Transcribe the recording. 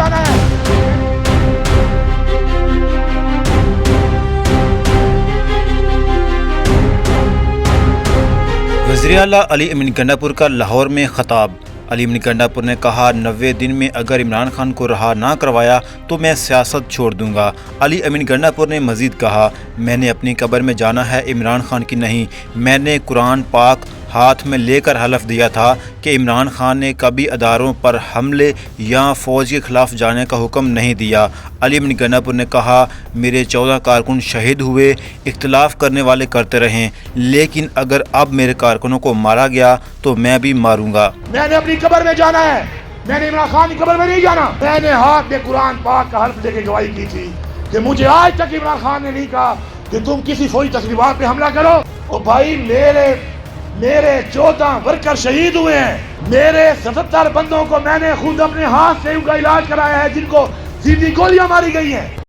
جانا ہے. وزیر اعلیٰ علی امین گنڈا پور کا لاہور میں خطاب. علی امین گنڈا پور نے کہا 90 دن میں اگر عمران خان کو رہا نہ کروایا تو میں سیاست چھوڑ دوں گا. علی امین گنڈا پور نے مزید کہا میں نے اپنی قبر میں جانا ہے، عمران خان کی نہیں. میں نے قرآن پاک ہاتھ میں لے کر حلف دیا تھا کہ عمران خان نے کبھی اداروں پر حملے یا فوج کے خلاف جانے کا حکم نہیں دیا. علی امین گنڈا پور نے کہا میرے 14 کارکن شہید ہوئے، اختلاف کرنے والے کرتے رہیں، لیکن اگر اب میرے کارکنوں کو مارا گیا تو میں بھی ماروں گا. میں نے اپنی قبر میں جانا ہے، میں نے عمران خان کی قبر میں نہیں جانا. میں نے ہاتھ میں قرآن پاک کا حلف دے کے گواہی کی تھی کہ مجھے آج تک عمران خان نے نہیں کہا کہ تم کسی فوجی تقریبات پہ حملہ کرو. اور بھائی میرے 14 ورکر شہید ہوئے ہیں، میرے 77 بندوں کو میں نے خود اپنے ہاتھ سے ان کا علاج کرایا ہے جن کو سیدھی گولیاں ماری گئی ہیں.